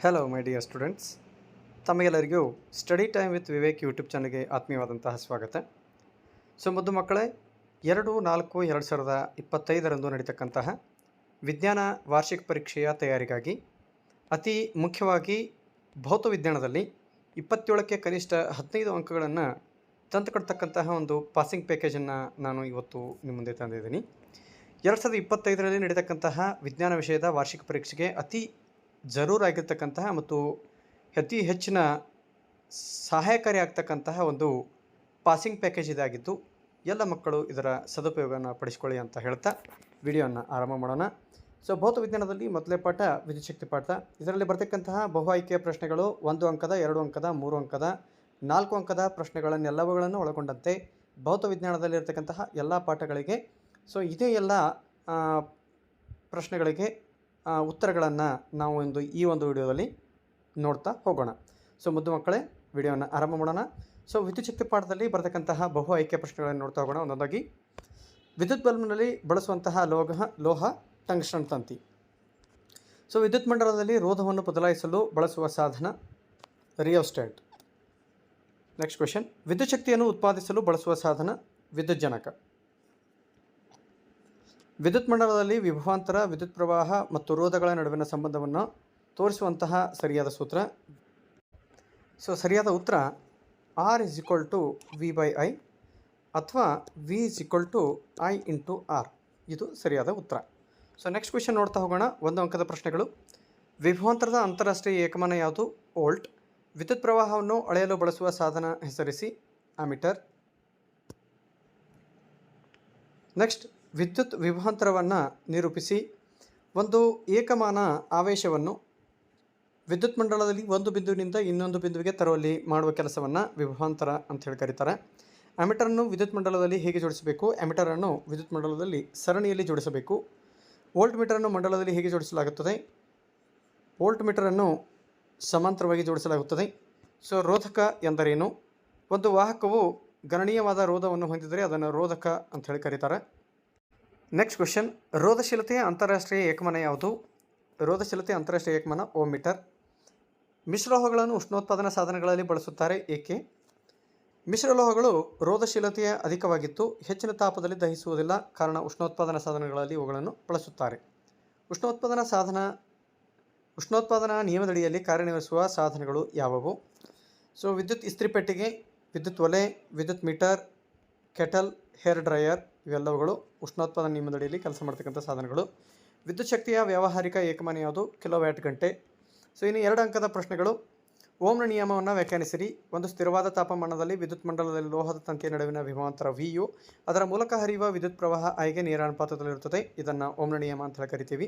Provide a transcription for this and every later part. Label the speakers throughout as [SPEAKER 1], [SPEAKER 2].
[SPEAKER 1] Hello my dear students, ತಮಗೆಲ್ಲರಿಗೂ study time with Vivek YouTube ಚಾನಲ್ಗೆ ಆತ್ಮೀಯವಾದಂತಹ ಸ್ವಾಗತ. ಮುದ್ದು ಮಕ್ಕಳೇ, 2/4/2025 ನಡೀತಕ್ಕಂತಹ ವಿಜ್ಞಾನ ವಾರ್ಷಿಕ ಪರೀಕ್ಷೆಯ ತಯಾರಿಗಾಗಿ ಅತಿ ಮುಖ್ಯವಾಗಿ ಭೌತ ವಿಜ್ಞಾನದಲ್ಲಿ 27ಕ್ಕೆ ಕನಿಷ್ಠ 15 ಅಂಕಗಳನ್ನು ತಂದುಕೊಡ್ತಕ್ಕಂತಹ ಒಂದು ಪಾಸಿಂಗ್ ಪ್ಯಾಕೇಜನ್ನು ನಾನು ಇವತ್ತು ನಿಮ್ಮ ಮುಂದೆ ತಂದಿದ್ದೀನಿ. 2025ರಲ್ಲಿ ನಡೀತಕ್ಕಂತಹ ವಿಜ್ಞಾನ ವಿಷಯದ ವಾರ್ಷಿಕ ಪರೀಕ್ಷೆಗೆ ಅತಿ ಜರೂರಾಗಿರ್ತಕ್ಕಂತಹ ಮತ್ತು ಅತಿ ಹೆಚ್ಚಿನ ಸಹಾಯಕಾರಿ ಆಗ್ತಕ್ಕಂತಹ ಒಂದು ಪಾಸಿಂಗ್ ಪ್ಯಾಕೇಜ್ ಇದಾಗಿದ್ದು ಎಲ್ಲ ಮಕ್ಕಳು ಇದರ ಸದುಪಯೋಗವನ್ನು ಪಡಿಸ್ಕೊಳ್ಳಿ ಅಂತ ಹೇಳ್ತಾ ವಿಡಿಯೋನ ಆರಂಭ ಮಾಡೋಣ. ಭೌತ ವಿಜ್ಞಾನದಲ್ಲಿ ಮೊದಲೇ ಪಾಠ ವಿದ್ಯುಚ್ಛಕ್ತಿ ಪಾಠ. ಇದರಲ್ಲಿ ಬರ್ತಕ್ಕಂತಹ ಬಹು ಆಯ್ಕೆಯ ಪ್ರಶ್ನೆಗಳು 1 ಅಂಕದ, 2 ಅಂಕದ, 3 ಅಂಕದ, 4 ಅಂಕದ ಪ್ರಶ್ನೆಗಳನ್ನೆಲ್ಲವುಗಳನ್ನು ಒಳಗೊಂಡಂತೆ ಭೌತ ವಿಜ್ಞಾನದಲ್ಲಿರ್ತಕ್ಕಂತಹ ಎಲ್ಲ ಪಾಠಗಳಿಗೆ ಇದೇ ಎಲ್ಲ ಪ್ರಶ್ನೆಗಳಿಗೆ ಉತ್ತರಗಳನ್ನು ನಾವು ಈ ಒಂದು ವಿಡಿಯೋದಲ್ಲಿ ನೋಡ್ತಾ ಹೋಗೋಣ. ಮುದ್ದು ಮಕ್ಕಳೇ, ವಿಡಿಯೋನ ಆರಂಭ ಮಾಡೋಣ. ವಿದ್ಯುಚ್ಛಕ್ತಿ ಪಾಠದಲ್ಲಿ ಬರ್ತಕ್ಕಂತಹ ಬಹು ಆಯ್ಕೆ ಪ್ರಶ್ನೆಗಳನ್ನು ನೋಡ್ತಾ ಹೋಗೋಣ ಒಂದೊಂದಾಗಿ. ವಿದ್ಯುತ್ ಬಲ್ಬ್ನಲ್ಲಿ ಬಳಸುವಂತಹ ಲೋಹ ಟಂಗ್ಸ್ಟನ್ ತಂತಿ. ವಿದ್ಯುತ್ ಮಂಡಲದಲ್ಲಿ ರೋಧವನ್ನು ಬದಲಾಯಿಸಲು ಬಳಸುವ ಸಾಧನ ರಿಯೋಸ್ಟಾಟ್. ನೆಕ್ಸ್ಟ್ ಕ್ವೆಶನ್, ವಿದ್ಯುತ್ ಶಕ್ತಿಯನ್ನು ಉತ್ಪಾದಿಸಲು ಬಳಸುವ ಸಾಧನ ವಿದ್ಯುಜ್ಜನಕ. ವಿದ್ಯುತ್ ಮಂಡಲದಲ್ಲಿ ವಿಭವಾಂತರ, ವಿದ್ಯುತ್ ಪ್ರವಾಹ ಮತ್ತು ರೋಧಗಳ ನಡುವಿನ ಸಂಬಂಧವನ್ನು ತೋರಿಸುವಂತಹ ಸರಿಯಾದ ಸೂತ್ರ. ಸರಿಯಾದ ಉತ್ತರ R = V/I ಅಥವಾ V = I × R. ಇದು ಸರಿಯಾದ ಉತ್ತರ. ನೆಕ್ಸ್ಟ್ ಕ್ವೆಶನ್ ನೋಡ್ತಾ ಹೋಗೋಣ. 1 ಅಂಕದ ಪ್ರಶ್ನೆಗಳು. ವಿಭವಾಂತರದ ಅಂತಾರಾಷ್ಟ್ರೀಯ ಏಕಮಾನ ಯಾವುದು? ವೋಲ್ಟ್. ವಿದ್ಯುತ್ ಪ್ರವಾಹವನ್ನು ಅಳೆಯಲು ಬಳಸುವ ಸಾಧನ ಹೆಸರಿಸಿ. ಅಮೀಟರ್. ನೆಕ್ಸ್ಟ್, ವಿದ್ಯುತ್ ವಿಭವಾಂತರವನ್ನು ನಿರೂಪಿಸಿ. ಒಂದು ಏಕಮಾನ ಆವೇಶವನ್ನು ವಿದ್ಯುತ್ ಮಂಡಲದಲ್ಲಿ ಒಂದು ಬಿಂದುವಿನಿಂದ ಇನ್ನೊಂದು ಬಿಂದುವಿಗೆ ತರುವಲ್ಲಿ ಮಾಡುವ ಕೆಲಸವನ್ನು ವಿಭವಾಂತರ ಅಂತ ಹೇಳಿ ಕರೀತಾರೆ. ಅಮೀಟರನ್ನು ವಿದ್ಯುತ್ ಮಂಡಲದಲ್ಲಿ ಹೇಗೆ ಜೋಡಿಸಬೇಕು? ಅಮೀಟರನ್ನು ವಿದ್ಯುತ್ ಮಂಡಲದಲ್ಲಿ ಸರಣಿಯಲ್ಲಿ ಜೋಡಿಸಬೇಕು. ವೋಲ್ಟ್ ಮೀಟರನ್ನು ಮಂಡಲದಲ್ಲಿ ಹೇಗೆ ಜೋಡಿಸಲಾಗುತ್ತದೆ? ವೋಲ್ಟ್ ಮೀಟರನ್ನು ಸಮಾಂತರವಾಗಿ ಜೋಡಿಸಲಾಗುತ್ತದೆ. ರೋಧಕ ಎಂದರೇನು? ಒಂದು ವಾಹಕವು ಗಣನೀಯವಾದ ರೋಧವನ್ನು ಹೊಂದಿದರೆ ಅದನ್ನು ರೋಧಕ ಅಂತ ಹೇಳಿ ಕರೀತಾರೆ. ನೆಕ್ಸ್ಟ್ ಕ್ವೆಶನ್, ರೋಧಶೀಲತೆಯ ಅಂತಾರಾಷ್ಟ್ರೀಯ ಏಕಮಾನ ಯಾವುದು? ರೋಧಶೀಲತೆಯ ಅಂತಾರಾಷ್ಟ್ರೀಯ ಏಕಮಾನ ಓಮ್ ಮೀಟರ್. ಮಿಶ್ರಲೋಹಗಳನ್ನು ಉಷ್ಣೋತ್ಪಾದನಾ ಸಾಧನಗಳಲ್ಲಿ ಬಳಸುತ್ತಾರೆ, ಏಕೆ? ಮಿಶ್ರಲೋಹಗಳು ರೋಧಶೀಲತೆಯ ಅಧಿಕವಾಗಿದ್ದು ಹೆಚ್ಚಿನ ತಾಪದಲ್ಲಿ ದಹಿಸುವುದಿಲ್ಲ, ಕಾರಣ ಉಷ್ಣೋತ್ಪಾದನಾ ಸಾಧನಗಳಲ್ಲಿ ಇವುಗಳನ್ನು ಬಳಸುತ್ತಾರೆ. ಉಷ್ಣೋತ್ಪಾದನಾ ನಿಯಮದಡಿಯಲ್ಲಿ ಕಾರ್ಯನಿರ್ವಹಿಸುವ ಸಾಧನಗಳು ಯಾವುವು? ವಿದ್ಯುತ್ ಇಸ್ತ್ರಿಪೆಟ್ಟಿಗೆ, ವಿದ್ಯುತ್ ಒಲೆ, ವಿದ್ಯುತ್ ಮೀಟರ್, ಕೆಟಲ್, ಹೇರ್ ಡ್ರೈಯರ್ ಇವೆಲ್ಲವುಗಳು ಉಷ್ಣೋತ್ಪಾದನಾ ನಿಯಮದಡಿಯಲ್ಲಿ ಕೆಲಸ ಮಾಡ್ತಕ್ಕಂಥ ಸಾಧನಗಳು. ವಿದ್ಯುತ್ ಶಕ್ತಿಯ ವ್ಯಾವಹಾರಿಕ ಏಕಮಾನ ಯಾವುದು? ಕಿಲೋವ್ಯಾಟ್ ಗಂಟೆ. ಇನ್ನು 2 ಅಂಕದ ಪ್ರಶ್ನೆಗಳು. ಓಮ್ನ ನಿಯಮವನ್ನು ವ್ಯಾಖ್ಯಾನಿಸಿರಿ. ಒಂದು ಸ್ಥಿರವಾದ ತಾಪಮಾನದಲ್ಲಿ ವಿದ್ಯುತ್ ಮಂಡಲದಲ್ಲಿ ಲೋಹದ ತಂತಿಯ ನಡುವಿನ ವಿಭವಾಂತರ ವಿಯು ಅದರ ಮೂಲಕ ಹರಿಯುವ ವಿದ್ಯುತ್ ಪ್ರವಾಹ ಐಗೆ ನೇರ ಅನುಪಾತದಲ್ಲಿರುತ್ತದೆ. ಇದನ್ನು ಓಮ್ನ ನಿಯಮ ಅಂತ ಕರಿತೀವಿ.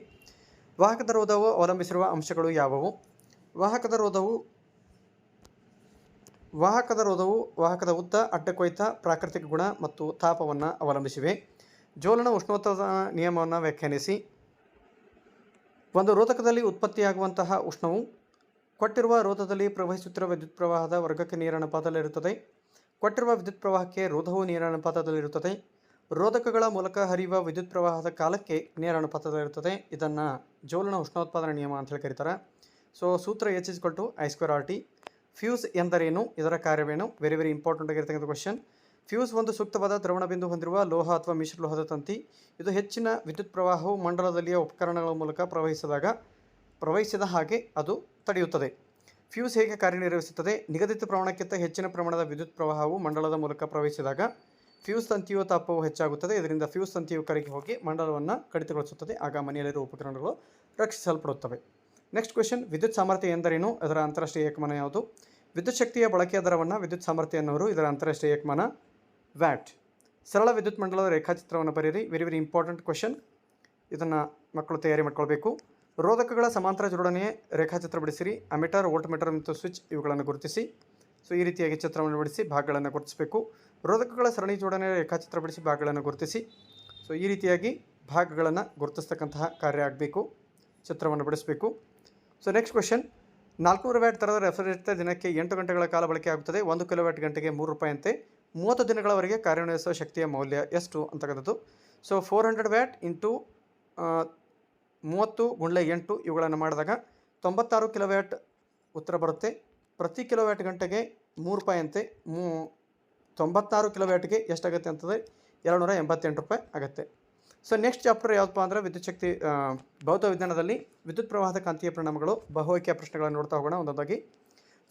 [SPEAKER 1] ವಾಹಕದ ರೋಧವು ಅವಲಂಬಿಸಿರುವ ಅಂಶಗಳು ಯಾವುವು? ವಾಹಕದ ರೋಧವು ವಾಹಕದ ಉದ್ದ, ಅಡ್ಡಕೊಯ್ತ, ಪ್ರಾಕೃತಿಕ ಗುಣ ಮತ್ತು ತಾಪವನ್ನು ಅವಲಂಬಿಸಿವೆ. ಜೋಲನ ಉಷ್ಣೋತ್ಪಾದನಾ ನಿಯಮವನ್ನು ವ್ಯಾಖ್ಯಾನಿಸಿ. ಒಂದು ರೋಧಕದಲ್ಲಿ ಉತ್ಪತ್ತಿಯಾಗುವಂತಹ ಉಷ್ಣವು ಕೊಟ್ಟಿರುವ ರೋಧದಲ್ಲಿ ಪ್ರವಹಿಸುತ್ತಿರುವ ವಿದ್ಯುತ್ ಪ್ರವಾಹದ ವರ್ಗಕ್ಕೆ ನೇರ ಅನುಪಾತದಲ್ಲಿರುತ್ತದೆ. ಕೊಟ್ಟಿರುವ ವಿದ್ಯುತ್ ಪ್ರವಾಹಕ್ಕೆ ರೋಧವು ನೇರ ಅನುಪಾತದಲ್ಲಿರುತ್ತದೆ. ರೋಧಕಗಳ ಮೂಲಕ ಹರಿಯುವ ವಿದ್ಯುತ್ ಪ್ರವಾಹದ ಕಾಲಕ್ಕೆ ನೇರ ಅನುಪಾತದಲ್ಲಿರುತ್ತದೆ. ಇದನ್ನು ಜೋಲನ ಉಷ್ಣೋತ್ಪಾದನಾ ನಿಯಮ ಅಂತ ಹೇಳಿ ಕರೀತಾರೆ. ಸೂತ್ರ H = I²RT. ಫ್ಯೂಸ್ ಎಂದರೇನು? ಇದರ ಕಾರ್ಯವೇನು? ವೆರಿ ಇಂಪಾರ್ಟೆಂಟ್ ಆಗಿರ್ತಕ್ಕಂಥ ಕ್ವಶನ್. ಫ್ಯೂಸ್ ಒಂದು ಸೂಕ್ತವಾದ ದ್ರವಣ ಬಿಂದು ಹೊಂದಿರುವ ಲೋಹ ಅಥವಾ ಮಿಶ್ರಲೋಹದ ತಂತಿ. ಇದು ಹೆಚ್ಚಿನ ವಿದ್ಯುತ್ ಪ್ರವಾಹವು ಮಂಡಲದಲ್ಲಿಯ ಉಪಕರಣಗಳ ಮೂಲಕ ಪ್ರವಹಿಸಿದ ಹಾಗೆ ಅದು ತಡೆಯುತ್ತದೆ. ಫ್ಯೂಸ್ ಹೇಗೆ ಕಾರ್ಯನಿರ್ವಹಿಸುತ್ತದೆ? ನಿಗದಿತ ಪ್ರಮಾಣಕ್ಕಿಂತ ಹೆಚ್ಚಿನ ಪ್ರಮಾಣದ ವಿದ್ಯುತ್ ಪ್ರವಾಹವು ಮಂಡಲದ ಮೂಲಕ ಪ್ರವಹಿಸಿದಾಗ ಫ್ಯೂಸ್ ತಂತಿಯ ತಾಪವು ಹೆಚ್ಚಾಗುತ್ತದೆ. ಇದರಿಂದ ಫ್ಯೂಸ್ ತಂತಿಯು ಕರಗಿ ಹೋಗಿ ಮಂಡಲವನ್ನು ಕಡಿತಗೊಳಿಸುತ್ತದೆ. ಆಗ ಮನೆಯಲ್ಲಿರುವ ಉಪಕರಣಗಳು ರಕ್ಷಿಸಲ್ಪಡುತ್ತವೆ. ನೆಕ್ಸ್ಟ್ ಕ್ವೆಶನ್, ವಿದ್ಯುತ್ ಸಾಮರ್ಥ್ಯ ಎಂದರೇನು? ಅದರ ಅಂತಾರಾಷ್ಟ್ರೀಯ ಏಕಮಾನ ಯಾವುದು? ವಿದ್ಯುತ್ ಶಕ್ತಿಯ ಬಳಕೆಯ ದರವನ್ನು ವಿದ್ಯುತ್ ಸಾಮರ್ಥ್ಯ ಎನ್ನುವರು. ಇದರ ಅಂತಾರಾಷ್ಟ್ರೀಯ ಏಕಮಾನ ವ್ಯಾಟ್. ಸರಳ ವಿದ್ಯುತ್ ಮಂಡಲದ ರೇಖಾಚಿತ್ರವನ್ನು ಬರೆಯಿರಿ. Very important question. ಇದನ್ನು ಮಕ್ಕಳು ತಯಾರಿ ಮಾಡ್ಕೊಳ್ಬೇಕು. ರೋಧಕಗಳ ಸಮಾಂತರ ಜೋಡಣೆಯ ರೇಖಾಚಿತ್ರ ಬಿಡಿಸಿರಿ. ಅಮೀಟರ್, ವೋಲ್ಟ್ ಮೀಟರ್ ಮತ್ತು ಸ್ವಿಚ್ ಇವುಗಳನ್ನು ಗುರುತಿಸಿ. ಈ ರೀತಿಯಾಗಿ ಚಿತ್ರವನ್ನು ಬಿಡಿಸಿ ಭಾಗಗಳನ್ನು ಗುರುತಿಸಬೇಕು. ರೋಧಕಗಳ ಸರಣಿ ಜೋಡಣೆಯ ರೇಖಾಚಿತ್ರ ಬಿಡಿಸಿ ಭಾಗಗಳನ್ನು ಗುರುತಿಸಿ. ಈ ರೀತಿಯಾಗಿ ಭಾಗಗಳನ್ನು ಗುರುತಿಸ್ತಕ್ಕಂತಹ ಕಾರ್ಯ ಆಗಬೇಕು. ಚಿತ್ರವನ್ನು ಬಿಡಿಸಬೇಕು. ನೆಕ್ಸ್ಟ್ ಕ್ವೆಶನ್, 400 ವ್ಯಾಟ್ ದರದ ರೆಫ್ರಿಜರೇಟರ್ ದಿನಕ್ಕೆ 8 ಗಂಟೆಗಳ ಕಾಲ ಬಳಕೆ ಆಗುತ್ತದೆ. 1 ಕಿಲೋವ್ಯಾಟ್ ಗಂಟೆಗೆ 3 ರೂಪಾಯಿ ಅಂತೆ 30 ದಿನಗಳವರೆಗೆ ಕಾರ್ಯನಿರ್ವಹಿಸುವ ಶಕ್ತಿಯ ಮೌಲ್ಯ ಎಷ್ಟು ಅಂತಕ್ಕಂಥದ್ದು. 400 ವ್ಯಾಟ್ ಇಂಟು 30 × 8 ಇವುಗಳನ್ನು ಮಾಡಿದಾಗ 96 ಕಿಲೋವ್ಯಾಟ್ ಉತ್ತರ ಬರುತ್ತೆ. ಪ್ರತಿ ಕಿಲೋವ್ಯಾಟ್ ಗಂಟೆಗೆ 3 ರೂಪಾಯಿ ಅಂತೆ. 96 ಕಿಲೋವ್ಯಾಟ್ಗೆ ಎಷ್ಟಾಗುತ್ತೆ ಅಂತಂದರೆ 288 ರೂಪಾಯಿ ಆಗುತ್ತೆ. ಸೊ ನೆಕ್ಸ್ಟ್ ಚಾಪ್ಟರ್ ಯಾವುದಪ್ಪ ಅಂದರೆ ವಿದ್ಯುತ್ ಶಕ್ತಿ ಭೌತ ವಿಜ್ಞಾನದಲ್ಲಿ ವಿದ್ಯುತ್ ಪ್ರವಾಹದ ಕಾಂತೀಯ ಪರಿಣಾಮಗಳು. ಬಹುಆಯ್ಕೆಯ ಪ್ರಶ್ನೆಗಳನ್ನು ನೋಡ್ತಾ ಹೋಗೋಣ ಒಂದೊಂದಾಗಿ.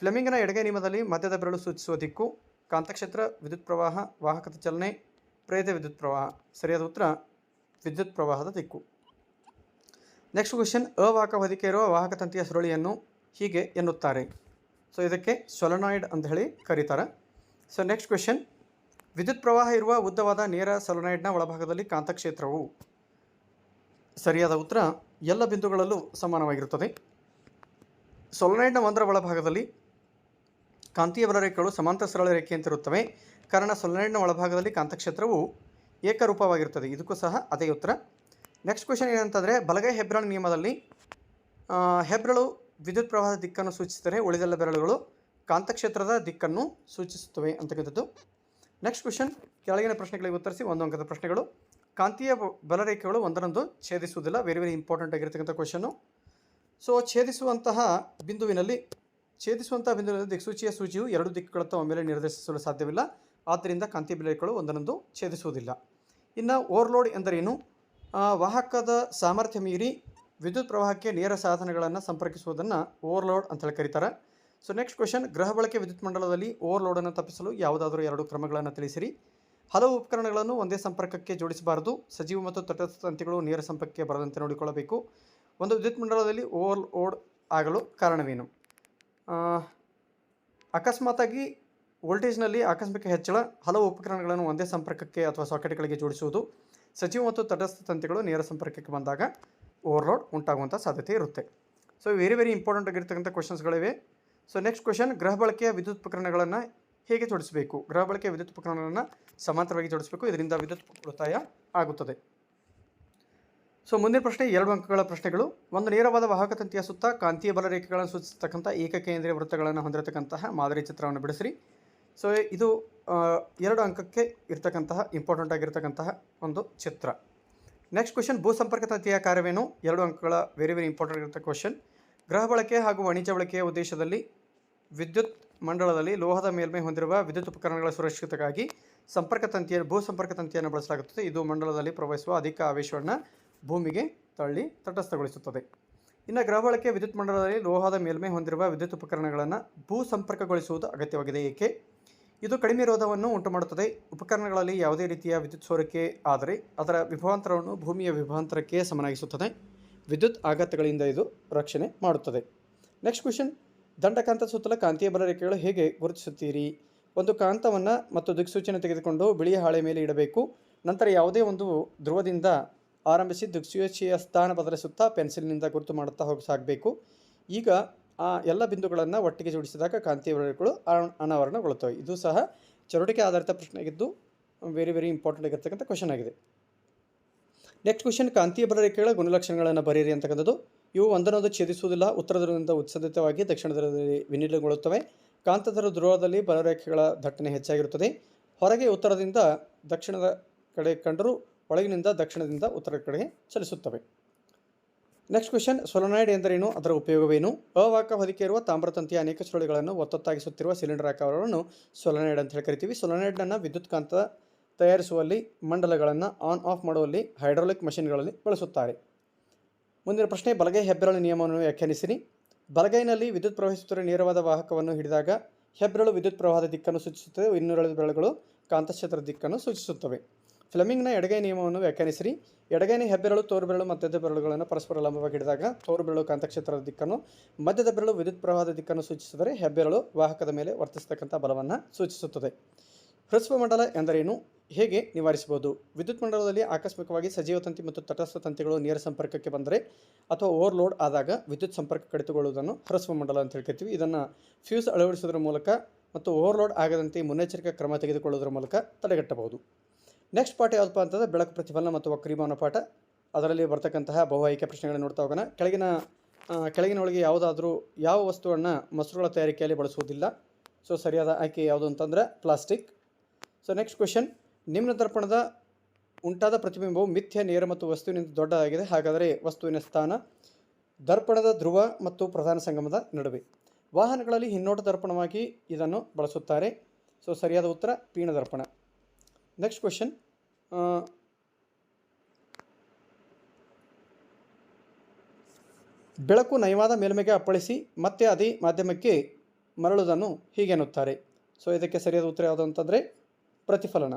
[SPEAKER 1] ಫ್ಲೆಮಿಂಗ್ನ ಎಡಗೈ ನಿಯಮದಲ್ಲಿ ಮಧ್ಯದ ಬೆರಳು ಸೂಚಿಸುವ ದಿಕ್ಕು, ಕಾಂತಕ್ಷೇತ್ರ, ವಿದ್ಯುತ್ ಪ್ರವಾಹ, ವಾಹಕದ ಚಲನೆ, ಪ್ರೇರಿತ ವಿದ್ಯುತ್ ಪ್ರವಾಹ. ಸರಿಯಾದ ಉತ್ತರ ವಿದ್ಯುತ್ ಪ್ರವಾಹದ ದಿಕ್ಕು. ನೆಕ್ಸ್ಟ್ ಕ್ವೆಶನ್, ಅವಾಹಕ ಹೊದಿಕೆ ಇರುವ ವಾಹಕ ತಂತಿಯ ಸುರುಳಿಯನ್ನು ಹೀಗೆ ಎನ್ನುತ್ತಾರೆ. ಸೊ ಇದಕ್ಕೆ ಸೊಲೆನಾಯ್ಡ್ ಅಂತ ಹೇಳಿ ಕರೀತಾರೆ. ಸೊ ನೆಕ್ಸ್ಟ್ ಕ್ವೆಶನ್, ವಿದ್ಯುತ್ ಪ್ರವಾಹ ಇರುವ ಉದ್ದವಾದ ನೇರ ಸೊಲೆನಾಯ್ಡ್ನ ಒಳಭಾಗದಲ್ಲಿ ಕಾಂತಕ್ಷೇತ್ರವು. ಸರಿಯಾದ ಉತ್ತರ ಎಲ್ಲ ಬಿಂದುಗಳಲ್ಲೂ ಸಮಾನವಾಗಿರುತ್ತದೆ. ಸೊಲೆನಾಯ್ಡ್ನ ಒಂದರ ಒಳಭಾಗದಲ್ಲಿ ಕಾಂತೀಯ ಬಲರೇಖೆಗಳು ಸಮಾಂತರ ಸರಳ ರೇಖೆಯಂತಿರುತ್ತವೆ. ಕಾರಣ ಸೊಲೆನಾಯ್ಡ್ನ ಒಳಭಾಗದಲ್ಲಿ ಕಾಂತಕ್ಷೇತ್ರವು ಏಕರೂಪವಾಗಿರುತ್ತದೆ. ಇದಕ್ಕೂ ಸಹ ಅದೇ ಉತ್ತರ. ನೆಕ್ಸ್ಟ್ ಕ್ವೆಶನ್ ಏನಂತಂದರೆ, ಬಲಗೈ ಹೆಬ್ಬೆರಳು ನಿಯಮದಲ್ಲಿ ಹೆಬ್ಬೆರಳು ವಿದ್ಯುತ್ ಪ್ರವಾಹದ ದಿಕ್ಕನ್ನು ಸೂಚಿಸಿದರೆ ಉಳಿದೆಲ್ಲ ಬೆರಳುಗಳು ಕಾಂತಕ್ಷೇತ್ರದ ದಿಕ್ಕನ್ನು ಸೂಚಿಸುತ್ತವೆ ಅಂತಕ್ಕಂಥದ್ದು. ನೆಕ್ಸ್ಟ್ ಕ್ವೆಶನ್, ಕೆಳಗಿನ ಪ್ರಶ್ನೆಗಳಿಗೆ ಉತ್ತರಿಸಿ. 1 ಅಂಕದ ಪ್ರಶ್ನೆಗಳು. ಕಾಂತೀಯ ಬಲರೇಖೆಗಳು ಒಂದರೊಂದು ಛೇದಿಸುವುದಿಲ್ಲ. ವೆರಿ ವೆರಿ ಇಂಪಾರ್ಟೆಂಟ್ ಆಗಿರ್ತಕ್ಕಂಥ ಕ್ವೆಶನ್ನು. ಸೊ ಛೇದಿಸುವಂತಹ ಬಿಂದುವಿನಲ್ಲಿ ದಿಕ್ಸೂಚಿಯ ಸೂಚಿಯು 2 ದಿಕ್ಕುಗಳತ್ತ ಒಮ್ಮೆಲೆ ನಿರ್ದೇಶಿಸಲು ಸಾಧ್ಯವಿಲ್ಲ. ಆದ್ದರಿಂದ ಕಾಂತೀಯ ಬಲರೇಖೆಗಳು ಒಂದರೊಂದು ಛೇದಿಸುವುದಿಲ್ಲ. ಇನ್ನು ಓವರ್ಲೋಡ್ ಎಂದರೇನು? ವಾಹಕದ ಸಾಮರ್ಥ್ಯ ಮೀರಿ ವಿದ್ಯುತ್ ಪ್ರವಾಹಕ್ಕೆ ನೇರ ಸಾಧನಗಳನ್ನು ಸಂಪರ್ಕಿಸುವುದನ್ನು ಓವರ್ಲೋಡ್ ಅಂತ ಹೇಳಿ ಕರೀತಾರೆ. ಸೊ ನೆಕ್ಸ್ಟ್ ಕ್ವೆಶನ್, ಗೃಹ ಬಳಕೆ ವಿದ್ಯುತ್ ಮಂಡಲದಲ್ಲಿ ಓವರ್ಲೋಡನ್ನು ತಪ್ಪಿಸಲು ಯಾವುದಾದರೂ 2 ಕ್ರಮಗಳನ್ನು ತಿಳಿಸಿರಿ. ಹಲವು ಉಪಕರಣಗಳನ್ನು ಒಂದೇ ಸಂಪರ್ಕಕ್ಕೆ ಜೋಡಿಸಬಾರದು. ಸಜೀವ ಮತ್ತು ತಟಸ್ಥ ತಂತಿಗಳು ನೇರ ಸಂಪರ್ಕಕ್ಕೆ ಬರದಂತೆ ನೋಡಿಕೊಳ್ಳಬೇಕು. ಒಂದು ವಿದ್ಯುತ್ ಮಂಡಲದಲ್ಲಿ ಓವರ್ಲೋಡ್ ಆಗಲು ಕಾರಣವೇನು? ಅಕಸ್ಮಾತಾಗಿ ವೋಲ್ಟೇಜ್ನಲ್ಲಿ ಆಕಸ್ಮಿಕ ಹೆಚ್ಚಳ, ಹಲವು ಉಪಕರಣಗಳನ್ನು ಒಂದೇ ಸಂಪರ್ಕಕ್ಕೆ ಅಥವಾ ಸಾಕೆಟ್ಗಳಿಗೆ ಜೋಡಿಸುವುದು, ಸಜೀವ ಮತ್ತು ತಟಸ್ಥ ತಂತಿಗಳು ನೇರ ಸಂಪರ್ಕಕ್ಕೆ ಬಂದಾಗ ಓವರ್ಲೋಡ್ ಉಂಟಾಗುವಂಥ ಸಾಧ್ಯತೆ ಇರುತ್ತೆ. ಸೊ ವೆರಿ ವೆರಿ ಇಂಪಾರ್ಟೆಂಟ್ ಆಗಿರ್ತಕ್ಕಂಥ ಕ್ವೆಶನ್ಸ್ಗಳಿವೆ. ಸೊ ನೆಕ್ಸ್ಟ್ ಕ್ವೆಶನ್, ಗೃಹ ಬಳಕೆಯ ವಿದ್ಯುತ್ ಉಪಕರಣಗಳನ್ನು ಹೇಗೆ ಜೋಡಿಸಬೇಕು? ಗೃಹ ಬಳಕೆಯ ವಿದ್ಯುತ್ ಉಪಕರಣಗಳನ್ನು ಸಮಾಂತರವಾಗಿ ಜೋಡಿಸಬೇಕು. ಇದರಿಂದ ವಿದ್ಯುತ್ ಉಳಿತಾಯ ಆಗುತ್ತದೆ. ಸೊ ಮುಂದಿನ ಪ್ರಶ್ನೆ 2 ಅಂಕಗಳ ಪ್ರಶ್ನೆಗಳು. ಒಂದು ನೇರವಾದ ವಾಹಕ ತಂತಿಯ ಸುತ್ತ ಕಾಂತೀಯ ಬಲರೇಖೆಗಳನ್ನು ಸೂಚಿಸತಕ್ಕಂಥ ಏಕಕೇಂದ್ರೀಯ ವೃತ್ತಗಳನ್ನು ಹೊಂದಿರತಕ್ಕಂತಹ ಮಾದರಿ ಚಿತ್ರವನ್ನು ಬಿಡಿಸಿರಿ. ಸೊ ಇದು 2 ಅಂಕಕ್ಕೆ ಇರ್ತಕ್ಕಂತಹ ಇಂಪಾರ್ಟೆಂಟ್ ಆಗಿರ್ತಕ್ಕಂತಹ ಒಂದು ಚಿತ್ರ. ನೆಕ್ಸ್ಟ್ ಕ್ವೆಶನ್, ಭೂ ಸಂಪರ್ಕ ತಂತಿಯ ಕಾರ್ಯವೇನು? 2 ಅಂಕಗಳ ವೆರಿ ವೆರಿ ಇಂಪಾರ್ಟೆಂಟ್ ಆಗಿರ್ತಕ್ಕ ಕ್ವೆಶನ್. ಗೃಹ ಬಳಕೆ ಹಾಗೂ ವಾಣಿಜ್ಯ ಬಳಕೆಯ ಉದ್ದೇಶದಲ್ಲಿ ವಿದ್ಯುತ್ ಮಂಡಲದಲ್ಲಿ ಲೋಹದ ಮೇಲ್ಮೈ ಹೊಂದಿರುವ ವಿದ್ಯುತ್ ಉಪಕರಣಗಳ ಸುರಕ್ಷತೆಗಾಗಿ ಭೂ ಸಂಪರ್ಕ ತಂತಿಯನ್ನು ಬಳಸಲಾಗುತ್ತದೆ. ಇದು ಮಂಡಲದಲ್ಲಿ ಪ್ರವಹಿಸುವ ಅಧಿಕ ಆವೇಶವನ್ನು ಭೂಮಿಗೆ ತಳ್ಳಿ ತಟಸ್ಥಗೊಳಿಸುತ್ತದೆ. ಇನ್ನು ಗೃಹ ಬಳಕೆಯ ವಿದ್ಯುತ್ ಮಂಡಲದಲ್ಲಿ ಲೋಹದ ಮೇಲ್ಮೈ ಹೊಂದಿರುವ ವಿದ್ಯುತ್ ಉಪಕರಣಗಳನ್ನು ಭೂ ಸಂಪರ್ಕಗೊಳಿಸುವುದು ಅಗತ್ಯವಾಗಿದೆ. ಏಕೆ? ಇದು ಕಡಿಮೆ ರೋಧವನ್ನು ಉಂಟುಮಾಡುತ್ತದೆ. ಉಪಕರಣಗಳಲ್ಲಿ ಯಾವುದೇ ರೀತಿಯ ವಿದ್ಯುತ್ ಸೋರಿಕೆ ಆದರೆ ಅದರ ವಿಭವಾಂತರವನ್ನು ಭೂಮಿಯ ವಿಭವಾಂತರಕ್ಕೆ ಸಮನಾಗಿಸುತ್ತದೆ. ವಿದ್ಯುತ್ ಆಘಾತಗಳಿಂದ ಇದು ರಕ್ಷಣೆ ಮಾಡುತ್ತದೆ. ನೆಕ್ಸ್ಟ್ ಕ್ವೆಶನ್, ದಂಡಕಾಂತ ಸುತ್ತಲ ಕಾಂತೀಯ ಬಲರೇಖೆಗಳು ಹೇಗೆ ಗುರುತಿಸುತ್ತೀರಿ? ಒಂದು ಕಾಂತವನ್ನು ಮತ್ತು ದಿಕ್ಸೂಚಿಯನ್ನು ತೆಗೆದುಕೊಂಡು ಬಿಳಿಯ ಹಾಳೆ ಮೇಲೆ ಇಡಬೇಕು. ನಂತರ ಯಾವುದೇ ಒಂದು ಧ್ರುವದಿಂದ ಆರಂಭಿಸಿ ದಿಕ್ಸೂಚಿಯ ಸ್ಥಾನ ಬದಲಿಸುತ್ತಾ ಪೆನ್ಸಿಲ್ನಿಂದ ಗುರುತು ಮಾಡುತ್ತಾ ಸಾಗಬೇಕು. ಈಗ ಆ ಎಲ್ಲ ಬಿಂದುಗಳನ್ನು ಒಟ್ಟಿಗೆ ಜೋಡಿಸಿದಾಗ ಕಾಂತೀಯ ಬಲರೇಖೆಗಳು ಅನಾವರಣಗೊಳ್ಳುತ್ತವೆ. ಇದು ಸಹ ಚಟುವಟಿಕೆ ಆಧಾರಿತ ಪ್ರಶ್ನೆ ಆಗಿದ್ದು ವೆರಿ ವೆರಿ ಇಂಪಾರ್ಟೆಂಟ್ ಆಗಿರ್ತಕ್ಕಂಥ ಕ್ವೆಶನ್ ಆಗಿದೆ. ನೆಕ್ಸ್ಟ್ ಕ್ವೆಶನ್, ಕಾಂತೀಯ ಬಲರೇಖೆಗಳ ಗುಣಲಕ್ಷಣಗಳನ್ನು ಬರೆಯಿರಿ ಅಂತಕ್ಕಂಥದ್ದು. ಇವು ಒಂದನ್ನೊಂದು ಛೇದಿಸುವುದಿಲ್ಲ. ಉತ್ತರ ಧ್ರುವದಿಂದ ಉತ್ಸದಿತವಾಗಿ ದಕ್ಷಿಣ ಧ್ರುವದಲ್ಲಿ ವಿನಿಲಗೊಳ್ಳುತ್ತವೆ. ಕಾಂತದ ಧ್ರುವದಲ್ಲಿ ಬಲರೇಖೆಗಳ ದಟ್ಟಣೆ ಹೆಚ್ಚಾಗಿರುತ್ತದೆ. ಹೊರಗೆ ಉತ್ತರದಿಂದ ದಕ್ಷಿಣದ ಕಡೆ ಕಂಡರೂ ಒಳಗಿನಿಂದ ದಕ್ಷಿಣದಿಂದ ಉತ್ತರ ಕಡೆಗೆ ಚಲಿಸುತ್ತವೆ. ನೆಕ್ಸ್ಟ್ ಕ್ವೆಶನ್, ಸೊಲೆನಾಯ್ಡ್ ಎಂದರೇನು? ಅದರ ಉಪಯೋಗವೇನು? ಅವಾಹಕ ಹೊದಿಕೆ ಇರುವ ತಾಮ್ರ ತಂತಿಯ ಅನೇಕ ಸುರುಳಿಗಳನ್ನು ಒತ್ತೊತ್ತಾಗಿ ಸುತ್ತಿರುವ ಸಿಲಿಂಡರ್ ಆಕಾರವನ್ನು ಸೊಲೆನಾಯ್ಡ್ ಅಂತ ಹೇಳಿ ಕರಿತೀವಿ. ಸೊಲೆನಾಯ್ಡನ್ನು ವಿದ್ಯುತ್ ಕಾಂತ ತಯಾರಿಸುವಲ್ಲಿ, ಮಂಡಲಗಳನ್ನು ಆನ್ ಆಫ್ ಮಾಡುವಲ್ಲಿ, ಹೈಡ್ರಾಲಿಕ್ ಮಷಿನ್ಗಳಲ್ಲಿ ಬಳಸುತ್ತಾರೆ. ಮುಂದಿನ ಪ್ರಶ್ನೆ, ಬಲಗೈ ಹೆಬ್ಬೆರಳು ನಿಯಮವನ್ನು ವ್ಯಾಖ್ಯಾನಿಸಿರಿ. ಬಲಗೈನಲ್ಲಿ ವಿದ್ಯುತ್ ಪ್ರವಹಿಸುತ್ತಿರುವ ನೇರವಾದ ವಾಹಕವನ್ನು ಹಿಡಿದಾಗ ಹೆಬ್ಬೆರಳು ವಿದ್ಯುತ್ ಪ್ರವಾಹದ ದಿಕ್ಕನ್ನು ಸೂಚಿಸುತ್ತದೆ. ಇನ್ನುಳಿದ ಬೆರಳುಗಳು ಕಾಂತಕ್ಷೇತ್ರದ ದಿಕ್ಕನ್ನು ಸೂಚಿಸುತ್ತವೆ. ಫ್ಲೆಮಿಂಗ್ನ ಎಡಗೈ ನಿಯಮವನ್ನು ವ್ಯಾಖ್ಯಾನಿಸಿರಿ. ಎಡಗೈನ ಹೆಬ್ಬೆರಳು, ತೋರುಬೆರಳು, ಮಧ್ಯದ ಬೆರಳುಗಳನ್ನು ಪರಸ್ಪರ ಲಂಬವಾಗಿ ಹಿಡಿದಾಗ ತೋರುಬೆರಳು ಕಾಂತಕ್ಷೇತ್ರದ ದಿಕ್ಕನ್ನು, ಮಧ್ಯದ ಬೆರಳು ವಿದ್ಯುತ್ ಪ್ರವಾಹದ ದಿಕ್ಕನ್ನು ಸೂಚಿಸಿದರೆ ಹೆಬ್ಬೆರಳು ವಾಹಕದ ಮೇಲೆ ವರ್ತಿಸತಕ್ಕಂಥ ಬಲವನ್ನು ಸೂಚಿಸುತ್ತದೆ. ಹ್ರಸ್ವ ಮಂಡಲ ಎಂದರೇನು? ಹೇಗೆ ನಿವಾರಿಸಬಹುದು? ವಿದ್ಯುತ್ ಮಂಡಲದಲ್ಲಿ ಆಕಸ್ಮಿಕವಾಗಿ ಸಜೀವ ತಂತಿ ಮತ್ತು ತಟಸ್ಥ ತಂತಿಗಳು ನೇರ ಸಂಪರ್ಕಕ್ಕೆ ಬಂದರೆ ಅಥವಾ ಓವರ್ಲೋಡ್ ಆದಾಗ ವಿದ್ಯುತ್ ಸಂಪರ್ಕ ಕಡಿತಗೊಳ್ಳುವುದನ್ನು ಹ್ರಸ್ವ ಮಂಡಲ ಅಂತ ಹೇಳ್ತೀವಿ. ಇದನ್ನು ಫ್ಯೂಸ್ ಅಳವಡಿಸುವುದರ ಮೂಲಕ ಮತ್ತು ಓವರ್ಲೋಡ್ ಆಗದಂತೆ ಮುನ್ನೆಚ್ಚರಿಕಾ ಕ್ರಮ ತೆಗೆದುಕೊಳ್ಳುವುದರ ಮೂಲಕ ತಡೆಗಟ್ಟಬಹುದು. ನೆಕ್ಸ್ಟ್ ಪಾಠ ಯಾವುದಪ್ಪ ಅಂತಂದರೆ ಬೆಳಕು ಪ್ರತಿಫಲನ ಮತ್ತು ವಕ್ರೀಭವನ ಪಾಠ. ಅದರಲ್ಲಿ ಬರ್ತಕ್ಕಂತಹ ಬಹು ಆಯ್ಕೆ ಪ್ರಶ್ನೆಗಳನ್ನು ನೋಡ್ತಾ ಹೋಗೋಣ. ಕೆಳಗಿನೊಳಗೆ ಯಾವ ವಸ್ತುವನ್ನು ಮೊಸರುಗಳ ತಯಾರಿಕೆಯಲ್ಲಿ ಬಳಸುವುದಿಲ್ಲ? ಸೊ ಸರಿಯಾದ ಆಯ್ಕೆ ಯಾವುದು ಅಂತಂದರೆ ಪ್ಲಾಸ್ಟಿಕ್. ಸೊ ನೆಕ್ಸ್ಟ್ ಕ್ವೆಶನ್, ನಿಮ್ನ ದರ್ಪಣದ ಉಂಟಾದ ಪ್ರತಿಬಿಂಬವು ಮಿಥ್ಯ, ನೇರ ಮತ್ತು ವಸ್ತುವಿನಿಂದ ದೊಡ್ಡದಾಗಿದೆ. ಹಾಗಾದರೆ ವಸ್ತುವಿನ ಸ್ಥಾನ? ದರ್ಪಣದ ಧ್ರುವ ಮತ್ತು ಪ್ರಧಾನ ಸಂಗಮದ ನಡುವೆ. ವಾಹನಗಳಲ್ಲಿ ಹಿನ್ನೋಟ ದರ್ಪಣವಾಗಿ ಇದನ್ನು ಬಳಸುತ್ತಾರೆ. ಸೊ ಸರಿಯಾದ ಉತ್ತರ ಪೀನ ದರ್ಪಣ. ನೆಕ್ಸ್ಟ್ ಕ್ವೆಶನ್, ಬೆಳಕು ನಯವಾದ ಮೇಲ್ಮೆಗೆ ಅಪ್ಪಳಿಸಿ ಮತ್ತೆ ಅದೇ ಮಾಧ್ಯಮಕ್ಕೆ ಮರಳುವುದನ್ನು ಹೀಗೆನ್ನುತ್ತಾರೆ. ಸೊ ಇದಕ್ಕೆ ಸರಿಯಾದ ಉತ್ತರ ಯಾವುದು ಅಂತಂದರೆ ಪ್ರತಿಫಲನ.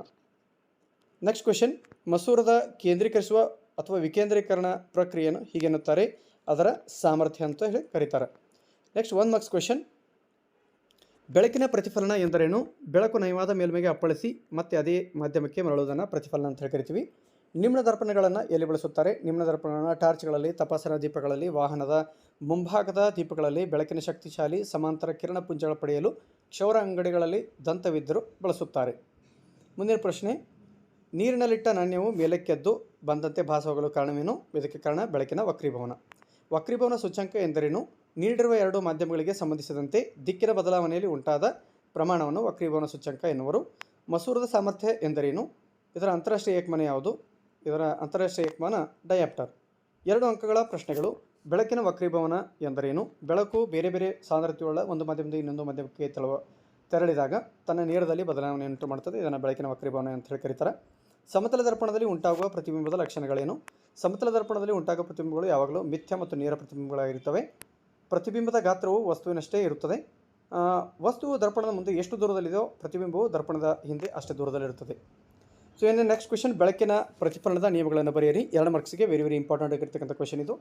[SPEAKER 1] ನೆಕ್ಸ್ಟ್ ಕ್ವೆಶನ್, ಮಸೂರದ ಕೇಂದ್ರೀಕರಿಸುವ ಅಥವಾ ವಿಕೇಂದ್ರೀಕರಣ ಪ್ರಕ್ರಿಯೆಯನ್ನು ಹೀಗೆನ್ನುತ್ತಾರೆ, ಅದರ ಸಾಮರ್ಥ್ಯ ಅಂತ ಹೇಳಿ ಕರೀತಾರೆ. ನೆಕ್ಸ್ಟ್ 1 ಮಾರ್ಕ್ಸ್ ಕ್ವೆಶನ್, ಬೆಳಕಿನ ಪ್ರತಿಫಲನ ಎಂದರೇನು? ಬೆಳಕು ನಯವಾದ ಮೇಲ್ಮೆಗೆ ಅಪ್ಪಳಿಸಿ ಮತ್ತೆ ಅದೇ ಮಾಧ್ಯಮಕ್ಕೆ ಮರಳುವುದನ್ನು ಪ್ರತಿಫಲನ ಅಂತ ಹೇಳಿ ಕರಿತೀವಿ. ನಿಮ್ನ ದರ್ಪಣಗಳನ್ನು ಎಲ್ಲಿ ಬಳಸುತ್ತಾರೆ? ನಿಮ್ನ ದರ್ಪಣಗಳನ್ನು ಟಾರ್ಚ್ಗಳಲ್ಲಿ, ತಪಾಸಣಾ ದೀಪಗಳಲ್ಲಿ, ವಾಹನದ ಮುಂಭಾಗದ ದೀಪಗಳಲ್ಲಿ, ಬೆಳಕಿನ ಶಕ್ತಿಶಾಲಿ ಸಮಾಂತರ ಕಿರಣ ಪುಂಜಗಳ ಪಡೆಯಲು ಕ್ಷೌರ ಅಂಗಡಿಗಳಲ್ಲಿ ದಂತವಿದ್ದರು ಬಳಸುತ್ತಾರೆ. ಮುಂದಿನ ಪ್ರಶ್ನೆ, ನೀರಿನಲ್ಲಿಟ್ಟ ನಾಣ್ಯವು ಮೇಲಕ್ಕೆದ್ದು ಬಂದಂತೆ ಭಾಸವಾಗಲು ಕಾರಣವೇನು? ಇದಕ್ಕೆ ಕಾರಣ ಬೆಳಕಿನ ವಕ್ರೀಭವನ. ವಕ್ರೀಭವನ ಸೂಚ್ಯಂಕ ಎಂದರೇನು? ನೀಡಿರುವ ಎರಡು ಮಾಧ್ಯಮಗಳಿಗೆ ಸಂಬಂಧಿಸಿದಂತೆ ದಿಕ್ಕಿನ ಬದಲಾವಣೆಯಲ್ಲಿ ಉಂಟಾದ ಪ್ರಮಾಣವನ್ನು ವಕ್ರೀಭವನ ಸೂಚ್ಯಂಕ ಎನ್ನುವರು. ಮಸೂರದ ಸಾಮರ್ಥ್ಯ ಎಂದರೇನು? ಇದರ ಅಂತಾರಾಷ್ಟ್ರೀಯ ಏಕಮಾನ ಯಾವುದು? ಇದರ ಅಂತಾರಾಷ್ಟ್ರೀಯ ಏಕಮಾನ ಡಯಾಪ್ಟರ್. 2 ಅಂಕಗಳ ಪ್ರಶ್ನೆಗಳು. ಬೆಳಕಿನ ವಕ್ರೀಭವನ ಎಂದರೇನು? ಬೆಳಕು ಬೇರೆ ಬೇರೆ ಸಾಂದ್ರತೆಯುಳ್ಳ ಒಂದು ಮಾಧ್ಯಮದಿಂದ ಇನ್ನೊಂದು ಮಾಧ್ಯಮಕ್ಕೆ ತೆರಳಿದಾಗ ತನ್ನ ನೇರದಲ್ಲಿ ಬದಲಾವಣೆಯುಂಟು ಮಾಡುತ್ತದೆ. ಇದನ್ನು ಬೆಳಕಿನ ವಕ್ರೀಭವನ ಅಂತ ಹೇಳಿ ಕರೀತಾರೆ. ಸಮತಲ ದರ್ಪಣದಲ್ಲಿ ಉಂಟಾಗುವ ಪ್ರತಿಬಿಂಬದ ಲಕ್ಷಣಗಳೇನು? ಸಮತಲ ದರ್ಪಣದಲ್ಲಿ ಉಂಟಾಗುವ ಪ್ರತಿಬಿಂಬಗಳು ಯಾವಾಗಲೂ ಮಿಥ್ಯ ಮತ್ತು ನೇರ ಪ್ರತಿಬಿಂಬಗಳಾಗಿರುತ್ತವೆ. ಪ್ರತಿಬಿಂಬದ ಗಾತ್ರವು ವಸ್ತುವಿನಷ್ಟೇ ಇರುತ್ತದೆ. ವಸ್ತುವು ದರ್ಪಣದ ಮುಂದೆ ಎಷ್ಟು ದೂರದಲ್ಲಿದೆಯೋ ಪ್ರತಿಬಿಂಬವು ದರ್ಪಣದ ಹಿಂದೆ ಅಷ್ಟೇ ದೂರದಲ್ಲಿರುತ್ತದೆ. ಸೊ ಇನ್ನು ನೆಕ್ಸ್ಟ್ ಕ್ವೆಶನ್, ಬೆಳಕಿನ ಪ್ರತಿಫಲನದ ನಿಯಮಗಳನ್ನು ಬರೆಯಿರಿ. 2 ಮಾರ್ಕ್ಸ್ಗೆ ವೆರಿ ಇಂಪಾರ್ಟೆಂಟ್ ಆಗಿರ್ತಕ್ಕಂಥ ಕ್ವೆಶನ್ ಇದು.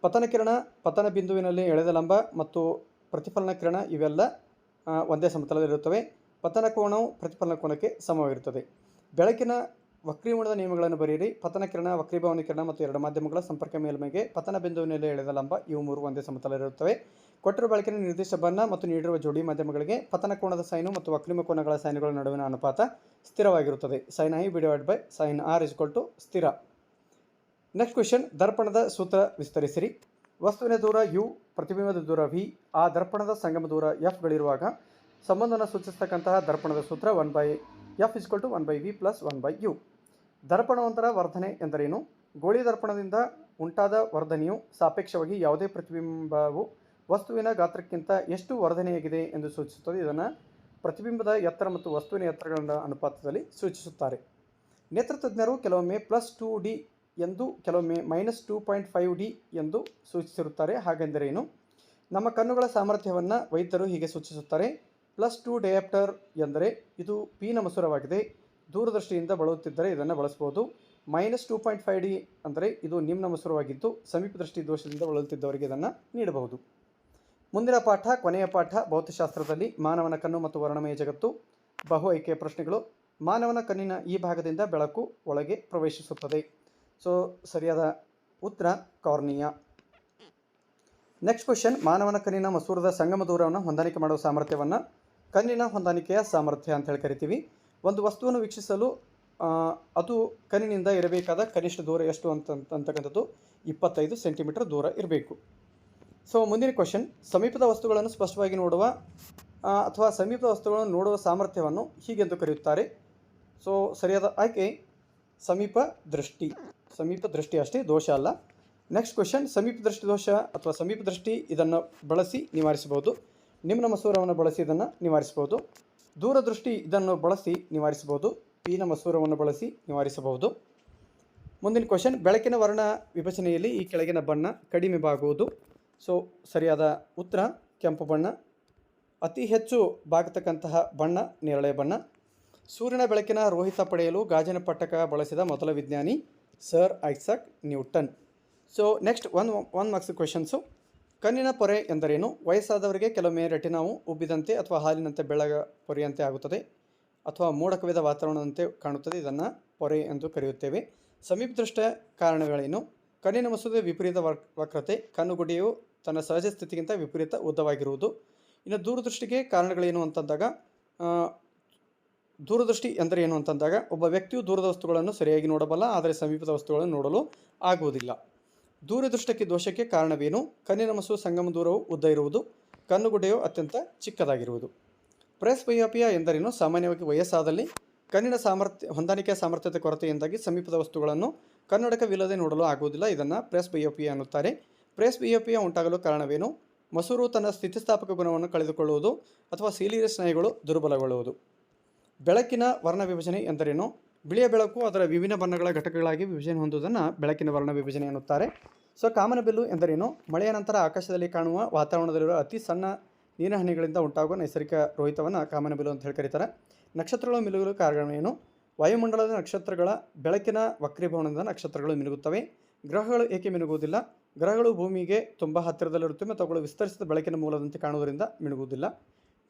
[SPEAKER 1] ಪತನ ಕಿರಣ, ಪತನ ಬಿಂದುವಿನಲ್ಲಿ ಎಳೆದ ಲಂಬ ಮತ್ತು ಪ್ರತಿಫಲನ ಕಿರಣ ಇವೆಲ್ಲ ಒಂದೇ ಸಮತಲದಲ್ಲಿರುತ್ತವೆ. ಪತನ ಕೋನವು ಪ್ರತಿಫಲನ ಕೋನಕ್ಕೆ ಸಮವಾಗಿರುತ್ತದೆ. ಬೆಳಕಿನ ವಕ್ರೀಭವನದ ನಿಯಮಗಳನ್ನು ಬರೆಯಿರಿ. ಪತನ ಕಿರಣ, ವಕ್ರೀಭವನ ಕಿರಣ ಮತ್ತು 2 ಮಾಧ್ಯಮಗಳ ಸಂಪರ್ಕ ಮೇಲ್ಮೈಗೆ ಪತನ ಬಿಂದುವಿನಲ್ಲಿ ಎಳೆದ ಲಂಬ ಇವು 3 ಒಂದೇ ಸಮತಲದಲ್ಲಿರುತ್ತವೆ. ಕೊಟ್ಟಿರುವ ಬೆಳಕಿನ ನಿರ್ದಿಷ್ಟ ಬಣ್ಣ ಮತ್ತು ನೀಡಿರುವ ಜೋಡಿ ಮಾಧ್ಯಮಗಳಿಗೆ ಪತನ ಕೋನದ ಸೈನು ಮತ್ತು ವಕ್ರೀಮ ಕೋನಗಳ ಸೈನುಗಳ ನಡುವಿನ ಅನುಪಾತ ಸ್ಥಿರವಾಗಿರುತ್ತದೆ. sin i / sin r = ಸ್ಥಿರ. ನೆಕ್ಸ್ಟ್ ಕ್ವೆಶನ್, ದರ್ಪಣದ ಸೂತ್ರ ವಿಸ್ತರಿಸಿರಿ. ವಸ್ತುವಿನ ದೂರ u, ಪ್ರತಿಬಿಂಬದ ದೂರ v, ಆ ದರ್ಪಣದ ಸಂಗಮ ದೂರ f ಗಳಿರುವಾಗ ಸಂಬಂಧವನ್ನು ಸೂಚಿಸತಕ್ಕಂತಹ ದರ್ಪಣದ ಸೂತ್ರ 1/f = 1/v + 1/u. ದರ್ಪಣಾಂತರ ವರ್ಧನೆ ಎಂದರೇನು? ಗೋಳೀಯ ದರ್ಪಣದಿಂದ ಉಂಟಾದ ವರ್ಧನೆಯು ಸಾಪೇಕ್ಷವಾಗಿ ಯಾವುದೇ ಪ್ರತಿಬಿಂಬವು ವಸ್ತುವಿನ ಗಾತ್ರಕ್ಕಿಂತ ಎಷ್ಟು ವರ್ಧನೆಯಾಗಿದೆ ಎಂದು ಸೂಚಿಸುತ್ತದೆ. ಇದನ್ನು ಪ್ರತಿಬಿಂಬದ ಎತ್ತರ ಮತ್ತು ವಸ್ತುವಿನ ಎತ್ತರಗಳ ಅನುಪಾತದಲ್ಲಿ ಸೂಚಿಸುತ್ತಾರೆ. ನೇತ್ರತಜ್ಞರು ಕೆಲವೊಮ್ಮೆ +2d ಎಂದು ಕೆಲವೊಮ್ಮೆ -2.5d ಎಂದು ಸೂಚಿಸಿರುತ್ತಾರೆ. ಹಾಗೆಂದರೇನು? ನಮ್ಮ ಕಣ್ಣುಗಳ ಸಾಮರ್ಥ್ಯವನ್ನು ವೈದ್ಯರು ಹೀಗೆ ಸೂಚಿಸುತ್ತಾರೆ. +2 ಡಯಾಪ್ಟರ್ ಎಂದರೆ ಇದು ಪಿನ ಮಸೂರವಾಗಿದೆ. ದೂರದೃಷ್ಟಿಯಿಂದ ಬಳಲುತ್ತಿದ್ದರೆ ಇದನ್ನು ಬಳಸಬಹುದು. -2.5d ಅಂದರೆ ಇದು ನಿಮ್ನ ಮಸೂರವಾಗಿದ್ದು ಸಮೀಪ ದೃಷ್ಟಿ ದೋಷದಿಂದ ಬಳಲುತ್ತಿದ್ದವರಿಗೆ ಇದನ್ನು ನೀಡಬಹುದು. ಮುಂದಿನ ಪಾಠ, ಕೊನೆಯ ಪಾಠ, ಭೌತಶಾಸ್ತ್ರದಲ್ಲಿ ಮಾನವನ ಕಣ್ಣು ಮತ್ತು ವರ್ಣಮಯ ಜಗತ್ತು. ಬಹು ಆಯ್ಕೆಯ ಪ್ರಶ್ನೆಗಳು. ಮಾನವನ ಕಣ್ಣಿನ ಈ ಭಾಗದಿಂದ ಬೆಳಕು ಒಳಗೆ ಪ್ರವೇಶಿಸುತ್ತದೆ. ಸೊ ಸರಿಯಾದ ಉತ್ತರ ಕಾರ್ನಿಯಾ. ನೆಕ್ಸ್ಟ್ ಕ್ವೆಶನ್, ಮಾನವನ ಕಣ್ಣಿನ ಮಸೂರದ ಸಂಗಮ ದೂರವನ್ನು ಹೊಂದಾಣಿಕೆ ಮಾಡುವ ಸಾಮರ್ಥ್ಯವನ್ನು ಕಣ್ಣಿನ ಹೊಂದಾಣಿಕೆಯ ಸಾಮರ್ಥ್ಯ ಅಂತ ಹೇಳಿ ಕರಿತೀವಿ. ಒಂದು ವಸ್ತುವನ್ನು ವೀಕ್ಷಿಸಲು ಅದು ಕಣ್ಣಿನಿಂದ ಇರಬೇಕಾದ ಕನಿಷ್ಠ ದೂರ ಎಷ್ಟು ಅಂತಕ್ಕಂಥದ್ದು 25 ಸೆಂಟಿಮೀಟರ್ ದೂರ ಇರಬೇಕು. ಸೊ ಮುಂದಿನ ಕ್ವೆಶನ್, ಸಮೀಪದ ವಸ್ತುಗಳನ್ನು ಸ್ಪಷ್ಟವಾಗಿ ನೋಡುವ ಅಥವಾ ಸಮೀಪದ ವಸ್ತುಗಳನ್ನು ನೋಡುವ ಸಾಮರ್ಥ್ಯವನ್ನು ಹೀಗೆಂದು ಕರೆಯುತ್ತಾರೆ. ಸೊ ಸರಿಯಾದ ಆಯ್ಕೆ ಸಮೀಪ ದೃಷ್ಟಿ. ಸಮೀಪ ದೃಷ್ಟಿ ಅಷ್ಟೇ, ದೋಷ ಅಲ್ಲ. ನೆಕ್ಸ್ಟ್ ಕ್ವೆಶನ್, ಸಮೀಪ ದೃಷ್ಟಿ ದೋಷ ಅಥವಾ ಸಮೀಪ ದೃಷ್ಟಿ ಇದನ್ನು ಬಳಸಿ ನಿವಾರಿಸಬಹುದು. ನಿಮ್ನ ಮಸೂರವನ್ನು ಬಳಸಿ ಇದನ್ನು ನಿವಾರಿಸಬಹುದು. ದೂರದೃಷ್ಟಿ ಇದನ್ನು ಬಳಸಿ ನಿವಾರಿಸಬಹುದು. ಪಿನ ಮಸೂರವನ್ನು ಬಳಸಿ ನಿವಾರಿಸಬಹುದು. ಮುಂದಿನ ಕ್ವೆಶನ್, ಬೆಳಕಿನ ವರ್ಣ ವಿಭಜನೆಯಲ್ಲಿ ಈ ಕೆಳಗಿನ ಬಣ್ಣ ಕಡಿಮೆ ಬಾಗುವುದು. ಸೊ ಸರಿಯಾದ ಉತ್ತರ ಕೆಂಪು ಬಣ್ಣ. ಅತಿ ಹೆಚ್ಚು ಬಾಗತಕ್ಕಂತಹ ಬಣ್ಣ ನೇರಳೆ ಬಣ್ಣ. ಸೂರ್ಯನ ಬೆಳಕಿನ ರೋಹಿತ ಪಡೆಯಲು ಗಾಜಿನ ಪಟ್ಟಕ ಬಳಸಿದ ಮೊದಲ ವಿಜ್ಞಾನಿ sir Isaac Newton. So next one marks questions. ಕಣ್ಣಿನ ಪೊರೆ ಎಂದರೇನು? ವಯಸ್ಸಾದವರಿಗೆ ಕೆಲವೊಮ್ಮೆ ರೆಟಿನಾವು ಉಬ್ಬಿದಂತೆ ಅಥವಾ ಹಾಲಿನಂತೆ ಬೆಳ್ಳಗ ಪೊರೆಯಂತೆ ಆಗುತ್ತದೆ ಅಥವಾ ಮೋಡ ಕವಿದ ವಾತಾವರಣದಂತೆ ಕಾಣುತ್ತದೆ. ಇದನ್ನು ಪೊರೆ ಎಂದು ಕರೆಯುತ್ತೇವೆ. ಸಮೀಪ ದೃಷ್ಟ ಕಾರಣಗಳೇನು? ಕಣ್ಣಿನ ಮಸೂದೆ ವಿಪರೀತ ವಕ್ರತೆ, ಕಣ್ಣುಗುಡ್ಡೆಯು ತನ್ನ ಸಹಜ ಸ್ಥಿತಿಗಿಂತ ವಿಪರೀತ ಉದ್ದವಾಗಿರುವುದು. ಇನ್ನು ದೂರದೃಷ್ಟಿಗೆ ಕಾರಣಗಳೇನು ಅಂತಂದಾಗ, ದೂರದೃಷ್ಟಿ ಎಂದರೆ ಏನು ಅಂತಂದಾಗ ಒಬ್ಬ ವ್ಯಕ್ತಿಯು ದೂರದ ವಸ್ತುಗಳನ್ನು ಸರಿಯಾಗಿ ನೋಡಬಲ್ಲ, ಆದರೆ ಸಮೀಪದ ವಸ್ತುಗಳನ್ನು ನೋಡಲು ಆಗುವುದಿಲ್ಲ. ದೂರದೃಷ್ಟಕ್ಕೆ ದೋಷಕ್ಕೆ ಕಾರಣವೇನು? ಕಣ್ಣಿನ ಮಸೂದ ಸಂಗಮ ದೂರವು ಉದ್ದ ಇರುವುದು, ಕಣ್ಣುಗುಡ್ಡೆಯು ಅತ್ಯಂತ ಚಿಕ್ಕದಾಗಿರುವುದು. ಪ್ರೆಸ್ಬಯೋಪಿಯಾ ಎಂದರೇನು? ಸಾಮಾನ್ಯವಾಗಿ ವಯಸ್ಸಾದಲ್ಲಿ ಕಣ್ಣಿನ ಹೊಂದಾಣಿಕೆಯ ಸಾಮರ್ಥ್ಯದ ಕೊರತೆಯಿಂದಾಗಿ ಸಮೀಪದ ವಸ್ತುಗಳನ್ನು ಕನ್ನಡಕವಿಲ್ಲದೆ ನೋಡಲು ಆಗುವುದಿಲ್ಲ. ಇದನ್ನು ಪ್ರೆಸ್ಬಯೋಪಿಯಾ ಅನ್ನುತ್ತಾರೆ. ಪ್ರೆಸ್ಬಿಯೋಪಿಯಾ ಉಂಟಾಗಲು ಕಾರಣವೇನು? ಮಸೂರು ತನ್ನ ಸ್ಥಿತಿಸ್ಥಾಪಕ ಗುಣವನ್ನು ಕಳೆದುಕೊಳ್ಳುವುದು ಅಥವಾ ಸೀಲಿಯಸ್ ಸ್ನಾಯುಗಳು ದುರ್ಬಲಗೊಳ್ಳುವುದು. ಬೆಳಕಿನ ವರ್ಣ ವಿಭಜನೆ ಎಂದರೇನು? ಬಿಳಿಯ ಬೆಳಕು ಅದರ ವಿಭಿನ್ನ ಬಣ್ಣಗಳ ಘಟಕಗಳಾಗಿ ವಿಭಜನೆ ಹೊಂದುವುದನ್ನು ಬೆಳಕಿನ ವರ್ಣ ವಿಭಜನೆ ಎನ್ನುತ್ತಾರೆ. ಸೊ ಕಾಮನಬಿಲ್ಲು ಎಂದರೇನು? ಮಳೆಯ ನಂತರ ಆಕಾಶದಲ್ಲಿ ಕಾಣುವ ವಾತಾವರಣದಲ್ಲಿರುವ ಅತಿ ಸಣ್ಣ ನೀರಿನ ಹನಿಗಳಿಂದ ಉಂಟಾಗುವ ನೈಸರ್ಗಿಕ ರೋಹಿತವನ್ನು ಕಾಮನಬಿಲ್ಲು ಅಂತ ಹೇಳಿ ಕರೀತಾರೆ. ನಕ್ಷತ್ರಗಳು ಮಿನುಗಲು ಕಾರಣವೇನು? ವಾಯುಮಂಡಲದ ನಕ್ಷತ್ರಗಳ ಬೆಳಕಿನ ವಕ್ರೀಭವನದಿಂದ ನಕ್ಷತ್ರಗಳು ಮಿನುಗುತ್ತವೆ. ಗ್ರಹಗಳು ಏಕೆ ಮಿನುಗುವುದಿಲ್ಲ? ಗ್ರಹಗಳು ಭೂಮಿಗೆ ತುಂಬ ಹತ್ತಿರದಲ್ಲಿರುತ್ತವೆ ಮತ್ತು ಅವುಗಳು ವಿಸ್ತರಿಸಿದ ಬೆಳಕಿನ ಮೂಲದಂತೆ ಕಾಣುವುದರಿಂದ ಮಿನುಗುವುದಿಲ್ಲ.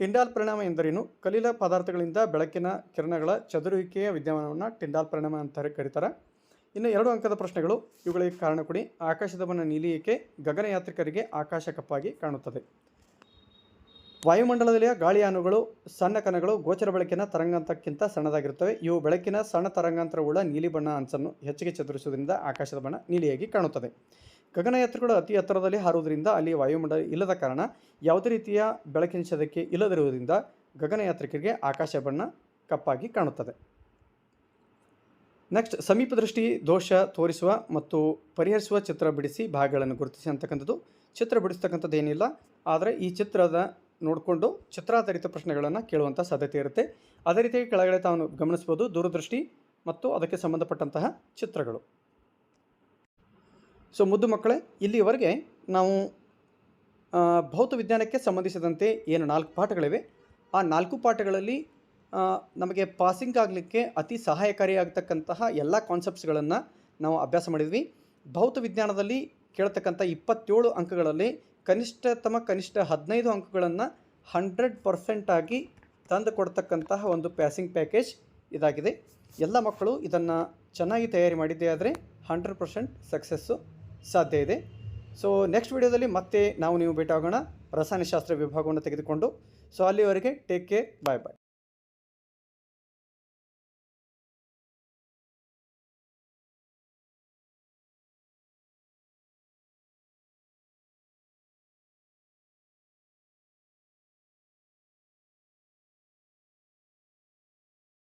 [SPEAKER 1] ಟಿಂಡಾಲ್ ಪರಿಣಾಮ ಎಂದರೇನು? ಕಲಿಲ ಪದಾರ್ಥಗಳಿಂದ ಬೆಳಕಿನ ಕಿರಣಗಳ ಚದುರುವಿಕೆಯ ವಿದ್ಯಮಾನವನ್ನು ಟಿಂಡಾಲ್ ಪರಿಣಾಮ ಅಂತ ಕರೀತಾರೆ. ಇನ್ನು 2 ಅಂಕದ ಪ್ರಶ್ನೆಗಳು, ಇವುಗಳಿಗೆ ಕಾರಣ ಕೊಡಿ. ಆಕಾಶದ ಬಣ್ಣ ನೀಲಿ ಏಕೆ? ಗಗನಯಾತ್ರಿಕರಿಗೆ ಆಕಾಶ ಕಪ್ಪಾಗಿ ಕಾಣುತ್ತದೆ. ವಾಯುಮಂಡಲದಲ್ಲಿಯ ಗಾಳಿಯಾನುಗಳು ಸಣ್ಣ ಕಣಗಳು ಗೋಚರ ಬೆಳಕಿನ ತರಂಗಾಂತರಕ್ಕಿಂತ ಸಣ್ಣದಾಗಿರುತ್ತವೆ. ಇವು ಬೆಳಕಿನ ಸಣ್ಣ ತರಂಗಾಂತರವುಳ್ಳ ನೀಲಿ ಬಣ್ಣ ಅಂಚನ್ನು ಹೆಚ್ಚಿಗೆ ಚದುರಿಸುವುದರಿಂದ ಆಕಾಶದ ಬಣ್ಣ ನೀಲಿಯಾಗಿ ಕಾಣುತ್ತದೆ. ಗಗನಯಾತ್ರಿಗಳು ಅತಿ ಎತ್ತರದಲ್ಲಿ ಹಾರುವುದರಿಂದ ಅಲ್ಲಿ ವಾಯುಮಂಡಲ ಇಲ್ಲದ ಕಾರಣ ಯಾವುದೇ ರೀತಿಯ ಬೆಳಕಿನ ಚದರಿಕೆ ಇಲ್ಲದಿರುವುದರಿಂದ ಗಗನಯಾತ್ರಿಕರಿಗೆ ಆಕಾಶ ಬಣ್ಣ ಕಪ್ಪಾಗಿ ಕಾಣುತ್ತದೆ. ನೆಕ್ಸ್ಟ್, ಸಮೀಪ ದೃಷ್ಟಿ ದೋಷ ತೋರಿಸುವ ಮತ್ತು ಪರಿಹರಿಸುವ ಚಿತ್ರ ಬಿಡಿಸಿ ಭಾಗಗಳನ್ನು ಗುರುತಿಸಿ ಅಂತಕ್ಕಂಥದ್ದು. ಚಿತ್ರ ಬಿಡಿಸ್ತಕ್ಕಂಥದ್ದು ಏನಿಲ್ಲ, ಆದರೆ ಈ ಚಿತ್ರದ ನೋಡಿಕೊಂಡು ಚಿತ್ರಾಧಾರಿತ ಪ್ರಶ್ನೆಗಳನ್ನು ಕೇಳುವಂಥ ಸಾಧ್ಯತೆ ಇರುತ್ತೆ. ಅದೇ ರೀತಿಯಾಗಿ ಕೆಳಗಡೆ ತಾವು ಗಮನಿಸ್ಬೋದು ದೂರದೃಷ್ಟಿ ಮತ್ತು ಅದಕ್ಕೆ ಸಂಬಂಧಪಟ್ಟಂತಹ ಚಿತ್ರಗಳು. ಸೊ ಮುದ್ದು ಮಕ್ಕಳೇ, ಇಲ್ಲಿಯವರೆಗೆ ನಾವು ಭೌತ ವಿಜ್ಞಾನಕ್ಕೆ ಸಂಬಂಧಿಸಿದಂತೆ ಏನು 4 ಪಾಠಗಳಿವೆ, ಆ 4 ಪಾಠಗಳಲ್ಲಿ ನಮಗೆ ಪಾಸಿಂಗ್ ಆಗಲಿಕ್ಕೆ ಅತಿ ಸಹಾಯಕಾರಿಯಾಗತಕ್ಕಂತಹ ಎಲ್ಲ ಕಾನ್ಸೆಪ್ಟ್ಸ್ಗಳನ್ನು ನಾವು ಅಭ್ಯಾಸ ಮಾಡಿದ್ವಿ. ಭೌತ ವಿಜ್ಞಾನದಲ್ಲಿ ಕೇಳ್ತಕ್ಕಂಥ 27 ಅಂಕಗಳಲ್ಲಿ ಕನಿಷ್ಠ 15 ಅಂಕಗಳನ್ನು 100% ಆಗಿ ತಂದು ಕೊಡ್ತಕ್ಕಂತಹ ಒಂದು ಪ್ಯಾಸಿಂಗ್ ಪ್ಯಾಕೇಜ್ ಇದಾಗಿದೆ. ಎಲ್ಲ ಮಕ್ಕಳು ಇದನ್ನು ಚೆನ್ನಾಗಿ ತಯಾರಿ ಮಾಡಿದ್ದೇ ಆದರೆ 100% ಸಕ್ಸಸ್ಸು ಸಾಧ್ಯ ಇದೆ. ಸೊ ನೆಕ್ಸ್ಟ್ ವಿಡಿಯೋದಲ್ಲಿ ಮತ್ತೆ ನಾವು ನೀವು ಭೇಟಿ ಆಗೋಣ ರಸಾಯನಶಾಸ್ತ್ರ ವಿಭಾಗವನ್ನು ತೆಗೆದುಕೊಂಡು. ಸೊ ಅಲ್ಲಿವರೆಗೆ ಟೇಕ್ ಕೇರ್, ಬಾಯ್ ಬಾಯ್.